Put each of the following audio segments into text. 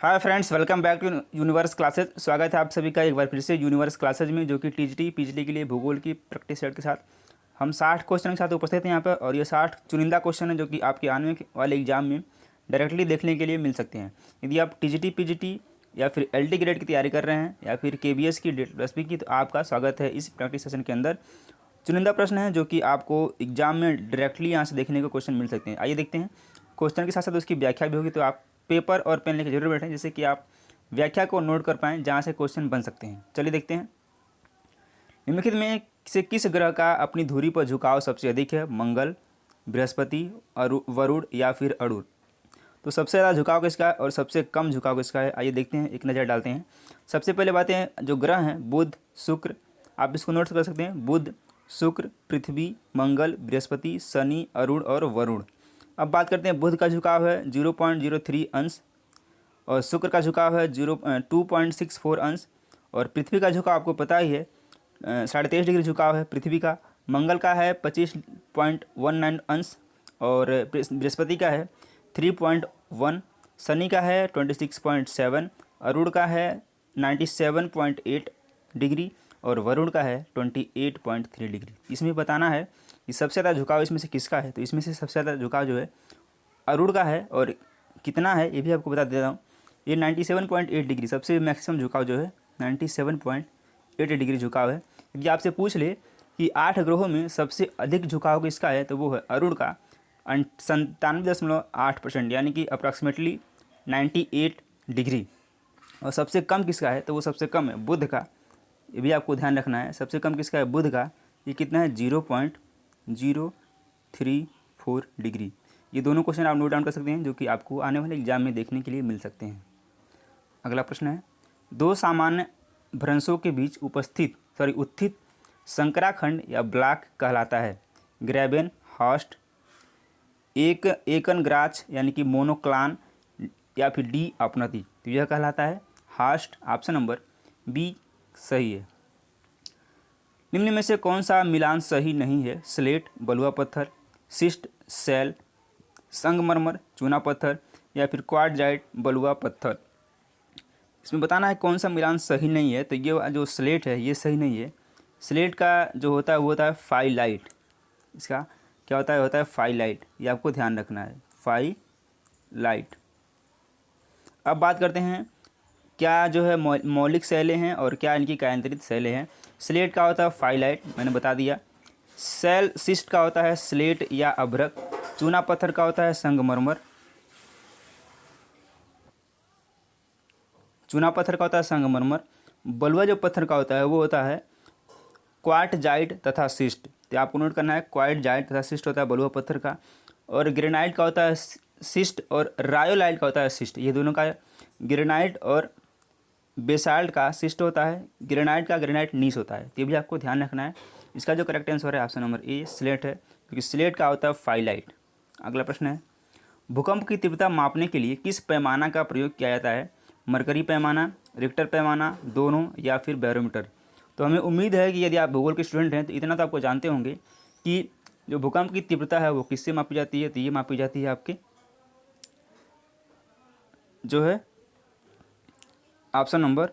Hi friends, welcome back to Universe classes. स्वागत है आप सभी का एक बार फिर से यूनिवर्स क्लासेज में, जो कि टीजीटी पीजीटी के लिए भूगोल की प्रैक्टिस सेट के साथ हम 60 क्वेश्चन के साथ उपस्थित हैं यहाँ पर। और ये 60 चुनिंदा क्वेश्चन है जो कि आपके आने वाले एग्जाम में डायरेक्टली देखने के लिए मिल सकते हैं। यदि आप टीजीटी पीजीटी या फिर एलटी ग्रेड की तैयारी कर रहे हैं या फिर केबीएस की डेट की, तो आपका स्वागत है इस प्रैक्टिस सेशन के अंदर। चुनिंदा प्रश्न है जो कि आपको एग्जाम में डायरेक्टली यहाँ से देखने को क्वेश्चन मिल सकते हैं। आइए देखते हैं। क्वेश्चन के साथ साथ उसकी व्याख्या भी होगी, तो आप पेपर और पेन लेकर जरूर बैठें, जिससे कि आप व्याख्या को नोट कर पाएँ जहाँ से क्वेश्चन बन सकते हैं। चलिए देखते हैं। निम्नलिखित में से किस ग्रह का अपनी धुरी पर झुकाव सबसे अधिक है? मंगल, बृहस्पति, वरुण या फिर अरुण। तो सबसे ज़्यादा झुकाव किसका है और सबसे कम झुकाव किसका है? आइए देखते हैं, एक नज़र डालते हैं। सबसे पहले बातें हैं, जो ग्रह हैं बुध, शुक्र, आप इसको नोट कर सकते हैं। बुध, शुक्र, पृथ्वी, मंगल, बृहस्पति, शनि, अरुण और वरुण। अब बात करते हैं, बुध का झुकाव है 0.03 अंश और शुक्र का झुकाव है 2.64 अंश और पृथ्वी का झुकाव आपको पता ही है 23.5 डिग्री झुकाव है पृथ्वी का। मंगल का है 25.19 अंश और बृहस्पति का है 3.1, शनि का है 26.7, अरुण का है 97.8 डिग्री और वरुण का है 28.3 डिग्री। इसमें बताना है कि सबसे ज़्यादा झुकाव इसमें से किसका है। तो इसमें से सबसे ज़्यादा झुकाव जो है अरुण का है, और कितना है ये भी आपको बता देता हूँ। ये 97.8 डिग्री, सबसे मैक्सिमम झुकाव जो है 97.8 डिग्री झुकाव है। यदि आपसे पूछ ले कि 8 ग्रहों में सबसे अधिक झुकाव किसका है, तो वो है अरुण का 97.8%, यानी कि अप्रॉक्सीमेटली 98 डिग्री। और सबसे कम किसका है, तो वो सबसे कम है बुध का। ये भी आपको ध्यान रखना है, सबसे कम किसका है, बुध का। ये कितना है, 0.034 डिग्री। ये दोनों क्वेश्चन आप नोट डाउन कर सकते हैं, जो कि आपको आने वाले एग्जाम में देखने के लिए मिल सकते हैं। अगला प्रश्न है, दो सामान्य भ्रंशों के बीच उत्थित संकराखंड या ब्लॉक कहलाता है? ग्रेबेन, हॉस्ट, एकनग्राच यानी कि मोनोक्लान या फिर डी अपनति। तो यह कहलाता है हॉस्ट। ऑप्शन नंबर बी सही है। निम्न में से कौन सा मिलान सही नहीं है? स्लेट, बलुआ पत्थर, सिस्ट, सेल, संगमरमर, चूना पत्थर या फिर क्वार्टजाइट, बलुआ पत्थर। इसमें बताना है कौन सा मिलान सही नहीं है। तो ये जो स्लेट है ये सही नहीं है। स्लेट का जो होता है वो होता है फाइलाइट। इसका क्या होता है फाइलाइट। ये आपको ध्यान रखना है, फाइलाइट। अब बात करते हैं क्या जो है मौलिक शैलें हैं और क्या इनकी कायांतरित शैलें हैं। स्लेट का होता है फाइलाइट, मैंने बता दिया। सिस्ट का होता है स्लेट या अभ्रक। चूना पत्थर का होता है संगमरमर। चूना पत्थर का होता है संगमरमर। बलुआ जो पत्थर का होता है वो होता है क्वार्टजाइट तथा सिस्ट। तो आपको नोट करना है, क्वार्टजाइट तथा सिस्ट होता है बलुआ पत्थर का। और ग्रेनाइट का होता है सिस्ट और रायोलाइट का होता है सिस्ट। ये दोनों का, ग्रेनाइट और बेसाल्ट का सिस्ट होता है, ग्रेनाइट का ग्रेनाइट नीस होता है। तो ये भी आपको ध्यान रखना है। इसका जो करेक्ट आंसर है ऑप्शन नंबर ए स्लेट है, क्योंकि स्लेट का होता है फाइलाइट। अगला प्रश्न है, भूकंप की तीव्रता मापने के लिए किस पैमाना का प्रयोग किया जाता है? मरकरी पैमाना, रिक्टर पैमाना, दोनों या फिर बैरोमीटर। तो हमें उम्मीद है कि यदि आप भूगोल के स्टूडेंट हैं तो इतना तो आपको जानते होंगे कि जो भूकंप की तीव्रता है वो किससे मापी जाती है। तो ये मापी जाती है आपके जो है ऑप्शन नंबर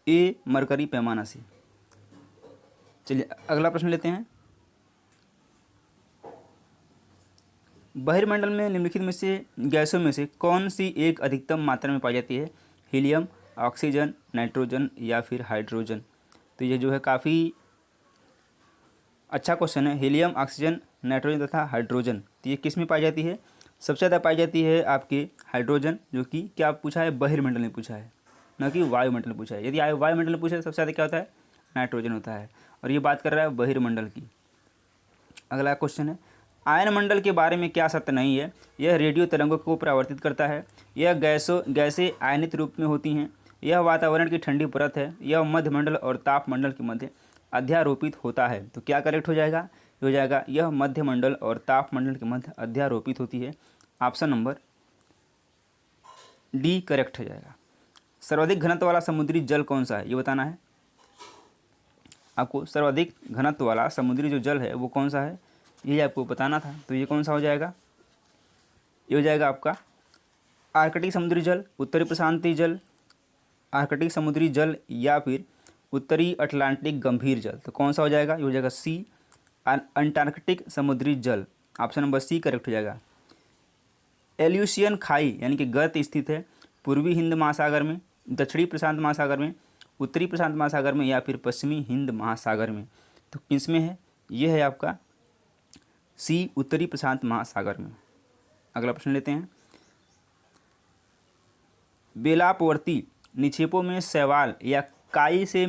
ए मरकरी पैमाना से। चलिए अगला प्रश्न लेते हैं। बहिर्मंडल में निम्नलिखित में से गैसों में से कौन सी एक अधिकतम मात्रा में पाई जाती है? हीलियम, ऑक्सीजन, नाइट्रोजन या फिर हाइड्रोजन। तो ये जो है काफ़ी अच्छा क्वेश्चन है। हीलियम, ऑक्सीजन, नाइट्रोजन तथा हाइड्रोजन। तो ये किस में पाई जाती है? सबसे ज़्यादा पाई जाती है आपके हाइड्रोजन, जो कि क्या पूछा है, बहिर्मंडल में पूछा है, न कि वायुमंडल में पूछा है। यदि वायुमंडल में पूछा है तो सबसे ज़्यादा क्या होता है, नाइट्रोजन होता है। और ये बात कर रहा है बहिर्मंडल की। अगला क्वेश्चन है, आयनमंडल के बारे में क्या सत्य नहीं है? यह रेडियो तरंगों को परावर्तित करता है। यह गैसें आयनित रूप में होती हैं। यह वातावरण की ठंडी परत है। यह मध्यमंडल और तापमंडल के मध्य अध्यारोपित होता है। तो क्या करेक्ट हो जाएगा? हो जाएगा यह मध्यमंडल और तापमंडल के मध्य अध्यारोपित होती है। ऑप्शन नंबर डी करेक्ट हो जाएगा। सर्वाधिक घनत्व वाला समुद्री जल कौन सा है, ये बताना है आपको। सर्वाधिक घनत्व वाला समुद्री जो जल है वो कौन सा है, ये आपको बताना था। तो ये कौन सा हो जाएगा? ये हो जाएगा आपका आर्कटिक समुद्री जल, उत्तरी प्रशांतीय जल, आर्कटिक समुद्री जल या फिर उत्तरी अटलांटिक गंभीर जल। तो कौन सा हो जाएगा? ये हो जाएगा सी, अंटार्कटिक समुद्री जल। ऑप्शन नंबर सी करेक्ट हो जाएगा। एल्यूशियन खाई यानी कि गर्त स्थित है पूर्वी हिंद महासागर में, दक्षिणी प्रशांत महासागर में, उत्तरी प्रशांत महासागर में या फिर पश्चिमी हिंद महासागर में। तो किस में है? ये है आपका सी, उत्तरी प्रशांत महासागर में। अगला प्रश्न लेते हैं। बेलापवर्ती निक्षेपों में शैवाल या काई से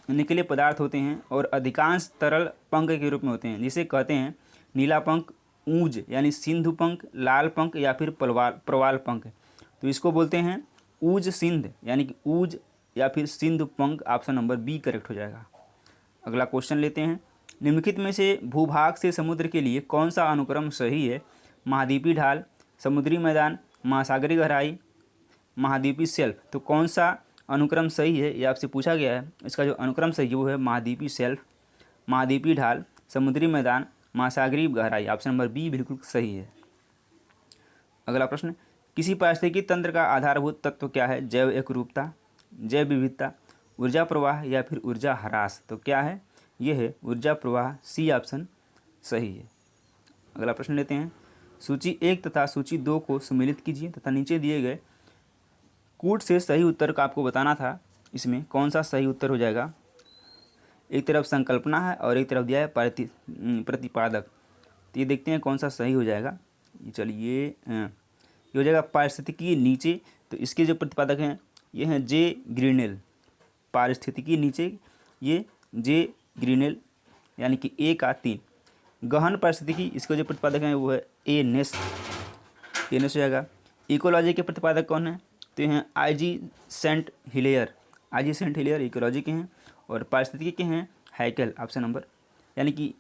निकले पदार्थ होते हैं और अधिकांश तरल पंख के रूप में होते हैं, जिसे कहते हैं नीला पंख, ऊज यानी सिंधु पंख, लाल पंख या फिर प्रवाल पंख। तो इसको बोलते हैं ऊज सिंध यानी कि ऊज या फिर सिंधु पंख। ऑप्शन नंबर बी करेक्ट हो जाएगा। अगला क्वेश्चन लेते हैं। निम्नलिखित में से भूभाग से समुद्र के लिए कौन सा अनुक्रम सही है? महाद्वीपीय ढाल, समुद्री मैदान, महासागरीय गहराई, महाद्वीपीय शेल्फ। तो कौन सा अनुक्रम सही है? ये आपसे पूछा गया है। इसका जो अनुक्रम सही है वो है महाद्वीपीय शेल्फ, महाद्वीपीय ढाल, समुद्री मैदान, महासागरीय गहराई। ऑप्शन नंबर बी बिल्कुल सही है। अगला प्रश्न। किसी पारिस्थितिकी तंत्र का आधारभूत तत्व क्या है? जैव एकरूपता, जैव विविधता, ऊर्जा प्रवाह या फिर ऊर्जा ह्रास। तो क्या है? ये है ऊर्जा प्रवाह। सी ऑप्शन सही है। अगला प्रश्न लेते हैं। सूची 1 तथा सूची 2 को सम्मिलित कीजिए तथा नीचे दिए गए कूट से सही उत्तर का आपको बताना था। इसमें कौन सा सही उत्तर हो जाएगा? एक तरफ संकल्पना है और एक तरफ दिया है प्रतिपादक। तो ये देखते हैं कौन सा सही हो जाएगा। चलिए ये हो जाएगा पारिस्थितिकी नीचे। तो इसके जो प्रतिपादक हैं ये हैं जे ग्रीनेल। पारिस्थितिकी नीचे ये जे ग्रीनेल यानी कि ए का 3। गहन पारिस्थितिकी इसके जो प्रतिपादक हैं वो है ए नेस हो जाएगा। इकोलॉजी के प्रतिपादक कौन है? तो ये हैं आई.जी. सेंट हिलेयर इकोलॉजी के हैं और पारिस्थितिकी के हैं हैकेल। ऑप्शन नंबर यानी कि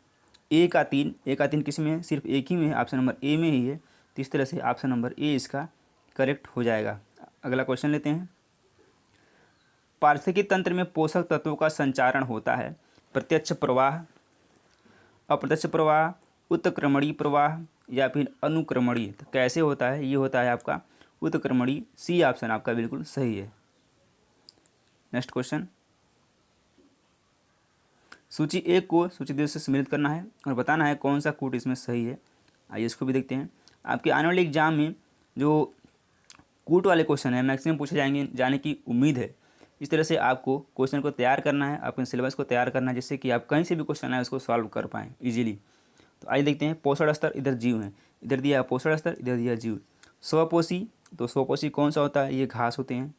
ए का 3 किस में है? सिर्फ एक ही में है, ऑप्शन नंबर ए में ही है। तो इस तरह से ऑप्शन नंबर ए इसका करेक्ट हो जाएगा। अगला क्वेश्चन लेते हैं। पारिस्थितिकी तंत्र में पोषक तत्वों का संचारण होता है। प्रत्यक्ष प्रवाह, अप्रत्यक्ष प्रवाह, उत्क्रमणीय प्रवाह या फिर अनुक्रमणीय। तो कैसे होता है? ये होता है आपका उत्क्रमणीय। सी ऑप्शन आपका बिल्कुल सही है। Next question. सूची 1 को सूची 2 से सम्मिलित करना है और बताना है कौन सा कूट इसमें सही है। आइए इसको भी देखते हैं। आपके आने वाले एग्जाम में जो कूट वाले क्वेश्चन है मैक्सिमम पूछे जाएंगे जाने की उम्मीद है। इस तरह से आपको क्वेश्चन को तैयार करना है, अपने सिलेबस को तैयार करना है, जिससे कि आप कहीं से भी क्वेश्चन आए उसको सॉल्व कर पाएँ इजीली। तो आइए देखते हैं। पोषण स्तर, इधर जीव हैं, इधर दिया है पोषण स्तर, इधर दिया जीव। स्वपोषी, तो स्वपोषी कौन सा होता है? ये घास होते हैं।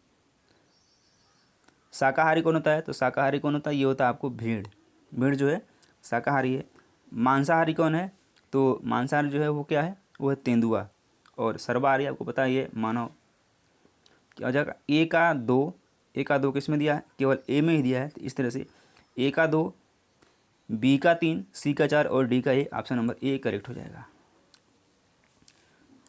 शाकाहारी कौन होता है? तो शाकाहारी कौन होता है? ये होता है आपको भेड़। भेड़ जो है शाकाहारी है। मांसाहारी कौन है? तो मांसाहारी जो है वो क्या है? वो है तेंदुआ। और सर्वाहारी आपको पता है ये मानव। क्या हो जाएगा? ए का 2 किस में दिया है? केवल ए में ही दिया है। तो इस तरह से ए का 2, बी का 3, सी का 4 और डी का 1। ऑप्शन नंबर ए करेक्ट हो जाएगा।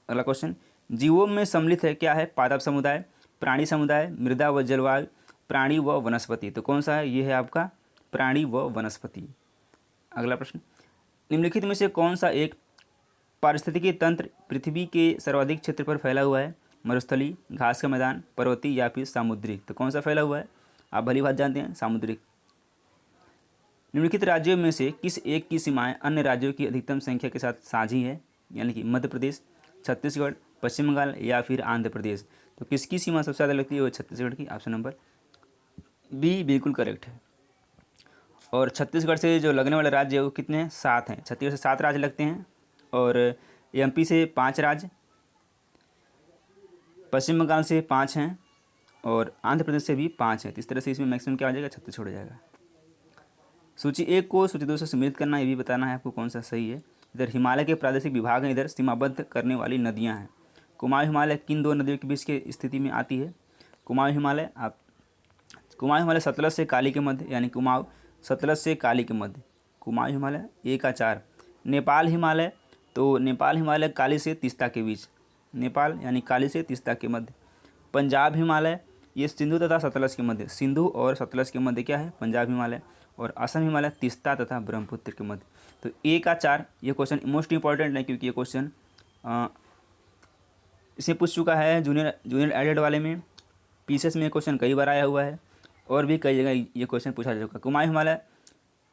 अगला क्वेश्चन। जीवों में सम्मिलित है क्या है? पादप समुदाय, प्राणी समुदाय, मृदा व जलवायु, प्राणी व वनस्पति। तो कौन सा है? ये है आपका प्राणी व वनस्पति। अगला प्रश्न। निम्नलिखित में से कौन सा एक पारिस्थितिकी तंत्र पृथ्वी के सर्वाधिक क्षेत्र पर फैला हुआ है? मरुस्थली, घास का मैदान, पर्वतीय या फिर सामुद्रिक। तो कौन सा फैला हुआ है? आप भली बात जानते हैं, सामुद्रिक। निम्नलिखित राज्यों में से किस एक की सीमाएं अन्य राज्यों की अधिकतम संख्या के साथ साझी है? यानी कि मध्य प्रदेश, छत्तीसगढ़, पश्चिम बंगाल या फिर आंध्र प्रदेश। तो किसकी सीमा सबसे ज़्यादा लगती है? वो छत्तीसगढ़ की। ऑप्शन नंबर बी बिल्कुल करेक्ट है। और छत्तीसगढ़ से जो लगने वाले राज्य है वो कितने हैं? 7 हैं। छत्तीसगढ़ से 7 राज्य लगते हैं और एमपी से 5 राज्य, पश्चिम बंगाल से 5 हैं और आंध्र प्रदेश से भी 5 हैं। तो इस तरह से इसमें मैक्सिमम क्या हो जाएगा? छत्तीसगढ़ हो जाएगा। सूची 1 को सूची 2 से सम्मिलित करना, ये भी बताना है आपको कौन सा सही है। इधर हिमालय के प्रादेशिक विभाग हैं, इधर सीमाबद्ध करने वाली नदियाँ हैं। कुमाऊं हिमालय किन 2 नदियों के बीच की स्थिति में आती है? कुमाऊं हिमालय सतलज से काली के मध्य, यानी कुमाऊं सतलज से काली के मध्य। कुमाऊं हिमालय 1 का 4। नेपाल हिमालय, तो नेपाल हिमालय काली से तीस्ता के बीच। नेपाल यानी काली से तीस्ता के मध्य। पंजाब हिमालय, ये सिंधु तथा सतलज के मध्य। सिंधु और सतलज के मध्य क्या है? पंजाब हिमालय। और असम हिमालय तीस्ता तथा ब्रह्मपुत्र के मध्य। तो 1 का 4 ये क्वेश्चन मोस्ट इंपॉर्टेंट है, क्योंकि ये क्वेश्चन इसमें पूछ चुका है जूनियर एडेड वाले में, पीसीएस में क्वेश्चन कई बार आया हुआ है और भी कई जगह ये क्वेश्चन पूछा जा चुका है। कुमायूं हिमालय,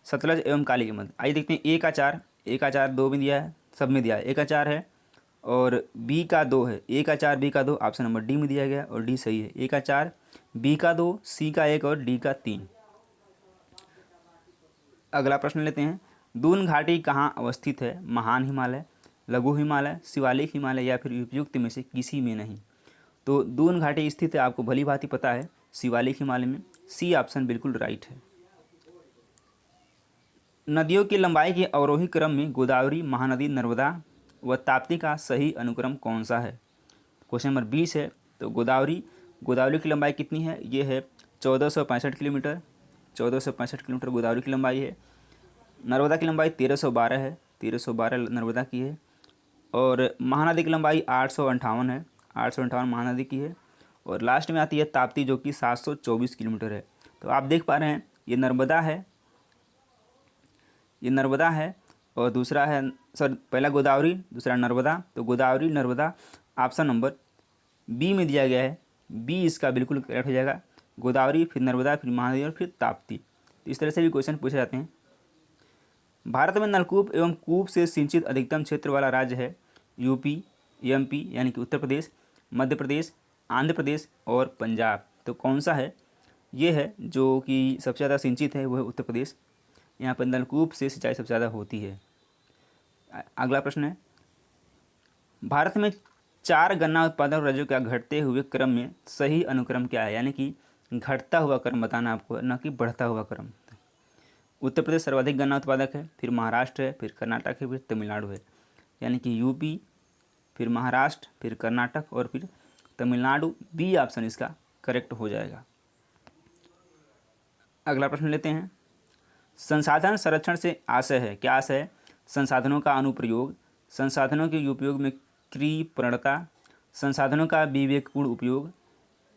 सतलज एवं काली के मध्य। आइए देखते हैं ए का 4 2 में दिया है, सब में दिया है ए का 4 है और बी का 2 है। ए का 4 बी का 2 ऑप्शन नंबर डी में दिया गया और डी सही है। ए का 4 बी का 2 सी का 1 और डी का 3। अगला प्रश्न लेते हैं, दून घाटी कहाँ अवस्थित है? महान हिमालय, लघु हिमालय, शिवालिक हिमालय या फिर उपयुक्त में से किसी में नहीं। तो दून घाटी स्थित है, आपको भली भांति पता है, शिवालिक हिमालय में। सी ऑप्शन बिल्कुल राइट है। नदियों की लंबाई के अवरोही क्रम में गोदावरी, महानदी, नर्मदा व ताप्ती का सही अनुक्रम कौन सा है? क्वेश्चन नंबर 20 है। तो गोदावरी की लंबाई कितनी है? ये है 1465 किलोमीटर, 1465 किलोमीटर गोदावरी की लंबाई है। नर्मदा की लंबाई 1312 है, 1312 नर्मदा की है। और महानदी की लंबाई 858 है, 858 महानदी की है। और लास्ट में आती है ताप्ती जो कि 724 किलोमीटर है। तो आप देख पा रहे हैं ये नर्मदा है, ये नर्मदा है और दूसरा है पहला गोदावरी, दूसरा नर्मदा। तो Godavari Narmada option number B में दिया गया है, बी इसका बिल्कुल करेक्ट हो जाएगा। गोदावरी, फिर नर्मदा, फिर महानदी और फिर ताप्ती। तो इस तरह से भी क्वेश्चन पूछे जाते हैं। भारत में नलकूप एवं कूप से सिंचित अधिकतम क्षेत्र वाला राज्य है यूपी, एमपी यानी कि उत्तर प्रदेश, मध्य प्रदेश, आंध्र प्रदेश और पंजाब। तो कौन सा है? ये है जो कि सबसे ज़्यादा सिंचित है, वो है उत्तर प्रदेश। यहाँ पर नलकूप से सिंचाई सबसे ज़्यादा होती है। अगला प्रश्न है, भारत में 4 गन्ना उत्पादक राज्यों का घटते हुए क्रम में सही अनुक्रम क्या है? यानी कि घटता हुआ क्रम बताना आपको, न कि बढ़ता हुआ क्रम। उत्तर प्रदेश सर्वाधिक गन्ना उत्पादक है, फिर महाराष्ट्र है, फिर कर्नाटक है, फिर तमिलनाडु है। यानी कि यूपी, फिर महाराष्ट्र, फिर कर्नाटक और फिर तमिलनाडु। बी ऑप्शन इसका करेक्ट हो जाएगा। अगला प्रश्न लेते हैं, संसाधन संरक्षण से आशय है, क्या आशय है? संसाधनों का अनुप्रयोग, संसाधनों के उपयोग में कृपणता, संसाधनों का विवेकपूर्ण उपयोग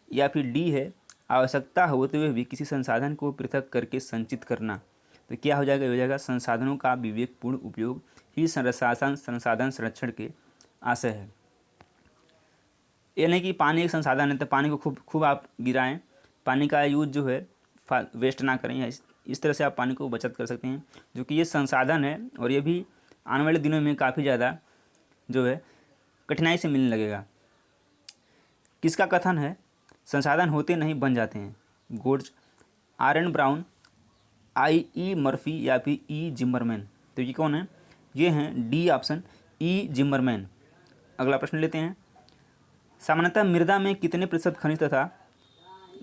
या फिर डी है आवश्यकता होते हुए भी किसी संसाधन को पृथक करके संचित करना। तो क्या हो जाएगा? हो जाएगा संसाधनों का विवेकपूर्ण उपयोग ही संसाधन संरक्षण के आशय है। यानी कि पानी एक संसाधन है तो पानी को खूब आप गिराएं, पानी का यूज जो है वेस्ट ना करें। इस तरह से आप पानी को बचत कर सकते हैं, जो कि ये संसाधन है और ये भी आने वाले दिनों में काफ़ी ज़्यादा जो है कठिनाई से मिलने लगेगा। किसका कथन है? संसाधन होते नहीं बन जाते हैं। गोड्ज, आर.एन. ब्राउन, आई.ई. मर्फी या फिर ई. जिम्मरमैन। तो ये कौन है? ये हैं डी ऑप्शन, ई. जिम्मरमैन। अगला प्रश्न लेते हैं, सामान्यतः मृदा में कितने प्रतिशत खनिज तथा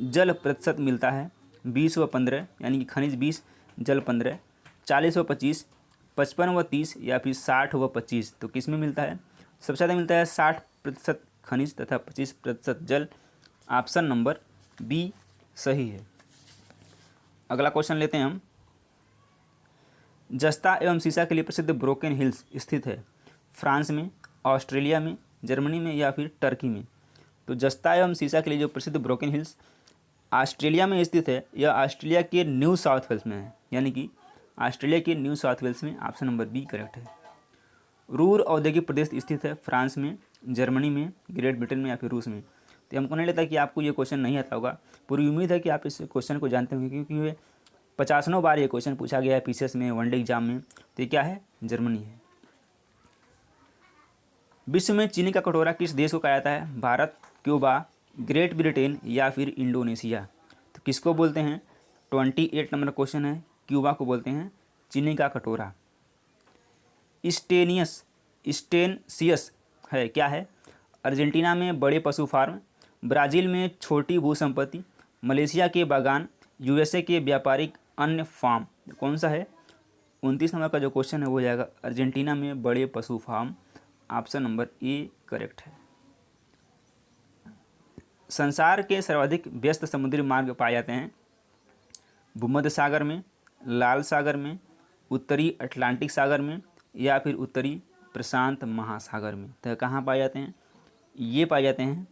जल प्रतिशत मिलता है? 20 व 15 यानी कि खनिज 20, जल 15, 40 व 25, 55 व 30 या फिर 60 व 25। तो किस में मिलता है? सबसे ज़्यादा मिलता है 60% खनिज तथा 25% जल। ऑप्शन नंबर बी सही है। अगला क्वेश्चन लेते हैं हम, जस्ता एवं सीसा के लिए प्रसिद्ध ब्रोकन हिल्स स्थित है फ्रांस में, ऑस्ट्रेलिया में, जर्मनी में या फिर टर्की में। तो जस्ता एवं सीसा के लिए जो प्रसिद्ध ब्रोकन हिल्स ऑस्ट्रेलिया में स्थित है, यह ऑस्ट्रेलिया के न्यू साउथ वेल्स में है। यानी कि ऑस्ट्रेलिया के न्यू साउथ वेल्स में। ऑप्शन नंबर बी करेक्ट है। रूर औद्योगिक प्रदेश स्थित है फ्रांस में, जर्मनी में, ग्रेट ब्रिटेन में या फिर रूस में। तो हमको नहीं लगता कि आपको ये क्वेश्चन नहीं आता होगा। पूरी उम्मीद है कि आप इस क्वेश्चन को जानते होंगे, क्योंकि ये 50 बार ये क्वेश्चन पूछा गया है पीसीएस में, वनडे एग्जाम में। तो ये क्या है? जर्मनी है। विश्व में चीनी का कटोरा किस देश को कहा जाता है? भारत, क्यूबा, ग्रेट ब्रिटेन या फिर इंडोनेशिया। तो किसको बोलते हैं? 28 नंबर क्वेश्चन है। क्यूबा को बोलते हैं चीनी का कटोरा। स्टेनसियस है, क्या है? अर्जेंटीना में बड़े पशु फार्म, ब्राज़ील में छोटी भूसंपत्ति, मलेशिया के बागान, यूएसए के व्यापारिक अन्य फार्म। कौन सा है? 29 नंबर का जो क्वेश्चन है वो हो जाएगा अर्जेंटीना में बड़े पशु farm. Option number A correct है। संसार के सर्वाधिक व्यस्त समुद्री मार्ग पाए जाते हैं भूमध्य सागर में, लाल सागर में, उत्तरी अटलांटिक सागर में या फिर उत्तरी प्रशांत महासागर में। तो कहाँ पाए जाते हैं? ये पाए जाते हैं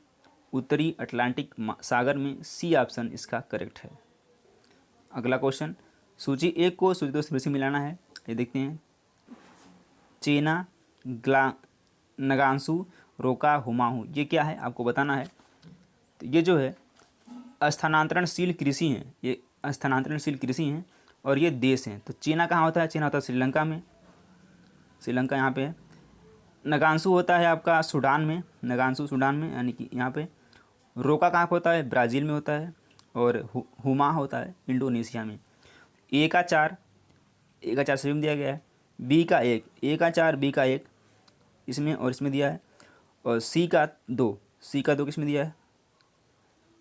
उत्तरी अटलांटिक सागर में। सी ऑप्शन इसका करेक्ट है। अगला क्वेश्चन, सूची 1 को सूची 2 से मिलाना है। ये देखते हैं, चेना, नगांसू, रोका हुमाहू, ये क्या है आपको बताना है। तो ये जो है स्थानांतरणशील कृषि हैं, ये स्थानांतरणशील कृषि हैं और ये देश हैं। तो चीना कहाँ होता है, चीना होता है श्रीलंका में, श्रीलंका यहाँ पे है। नगांसू होता है आपका सूडान में, नगांसू सूडान में, यानी कि यहाँ पे। रोका कहाँ पे होता है, ब्राज़ील में होता है। और हुमा होता है इंडोनेशिया में। ए का 4 सही में दिया गया है। बी का 1, ए का 4 बी का 1 इसमें और इसमें दिया है। और सी का 2 किसमें दिया है,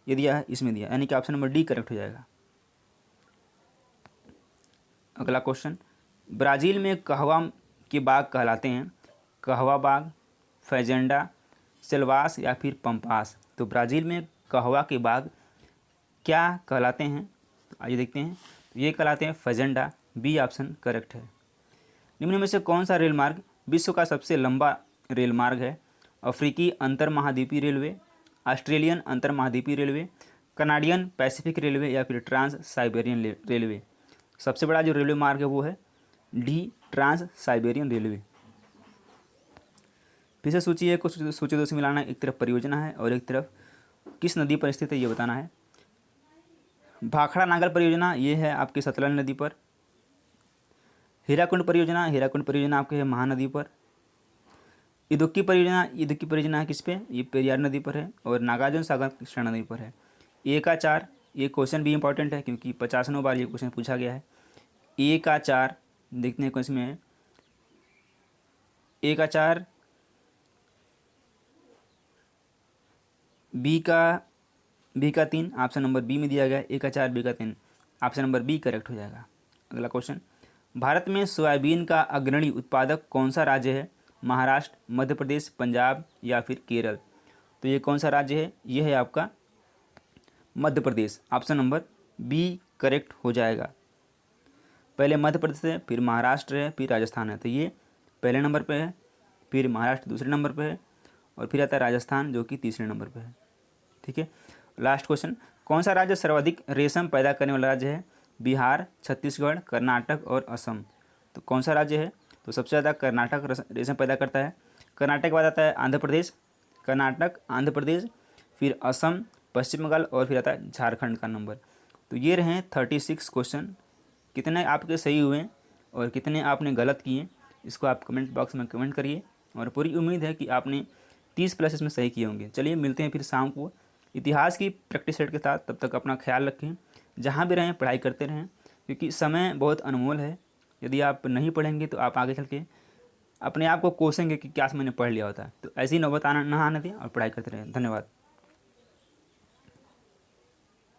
ये दिया है इसमें दिया है, यानी कि ऑप्शन नंबर डी करेक्ट हो जाएगा। अगला क्वेश्चन, ब्राज़ील में कहवा के बाग कहलाते हैं, कहवा बाग, फैजेंडा, सेल्वास या फिर पंपास। तो ब्राज़ील में कहवा के बाग क्या कहलाते हैं, तो आइए देखते हैं। तो ये कहलाते हैं फैजेंडा, बी ऑप्शन करेक्ट है। निम्न में से कौन सा रेल मार्ग विश्व का सबसे लंबा रेल मार्ग है, अफ्रीकी अंतर महाद्वीपीय रेलवे, ऑस्ट्रेलियन अंतर महाद्वीपीय रेलवे, कनाडियन पैसिफिक रेलवे या फिर ट्रांस साइबेरियन रेलवे। सबसे बड़ा जो रेलवे मार्ग है वो है डी, ट्रांस साइबेरियन रेलवे। फिर से सूची है, कुछ सूची दो से मिलाना, एक तरफ परियोजना है और एक तरफ किस नदी पर स्थित है ये बताना है। भाखड़ा नागल परियोजना ये है आपकी सतलज नदी पर। हीराकुंड परियोजना आपके है महानदी पर। इदुक्की परियोजना है किस पे, ये पेरियार नदी पर है। और नागार्जुन सागर कृष्णा नदी पर है। ए का 4, ये क्वेश्चन भी इंपॉर्टेंट है क्योंकि 50 बार ये क्वेश्चन पूछा गया है। ए का 4 देखते हैं कौन इसमें है। ए का 4 बी का 3 ऑप्शन नंबर बी में दिया गया है। ए का 4 बी का 3 ऑप्शन नंबर बी करेक्ट हो जाएगा। अगला क्वेश्चन, भारत में सोयाबीन का अग्रणी उत्पादक कौन सा राज्य है, महाराष्ट्र, मध्य प्रदेश, पंजाब या फिर केरल। तो ये कौन सा राज्य है, ये है आपका Madhya Pradesh, option number B correct हो जाएगा। पहले मध्य प्रदेश है, फिर महाराष्ट्र है, फिर राजस्थान है। तो ये पहले नंबर पे है, फिर महाराष्ट्र दूसरे नंबर पे है और फिर आता है राजस्थान जो कि तीसरे नंबर पे है। ठीक है। लास्ट क्वेश्चन, कौन सा राज्य सर्वाधिक रेशम पैदा करने वाला राज्य है, बिहार, छत्तीसगढ़, कर्नाटक और असम। तो कौन सा राज्य है, तो सबसे ज़्यादा कर्नाटक रेशम पैदा करता है। कर्नाटक के बाद आता है आंध्र प्रदेश, कर्नाटक, आंध्र प्रदेश, फिर असम, पश्चिम बंगाल और फिर आता है झारखंड का नंबर। तो ये रहे 36 क्वेश्चन। कितने आपके सही हुए और कितने आपने गलत किए इसको आप कमेंट बॉक्स में कमेंट करिए। और पूरी उम्मीद है कि आपने 30+ इसमें सही किए होंगे। चलिए मिलते हैं फिर शाम को इतिहास की प्रैक्टिस सेट के साथ। तब तक अपना ख्याल रखें, जहाँ भी रहें पढ़ाई करते रहें क्योंकि समय बहुत अनमोल है। यदि आप नहीं पढ़ेंगे तो आप आगे चल के अपने आप को कोसेंगे कि क्या मैंने पढ़ लिया होता है। तो ऐसी नौबत ना आने दें और पढ़ाई करते रहें। धन्यवाद।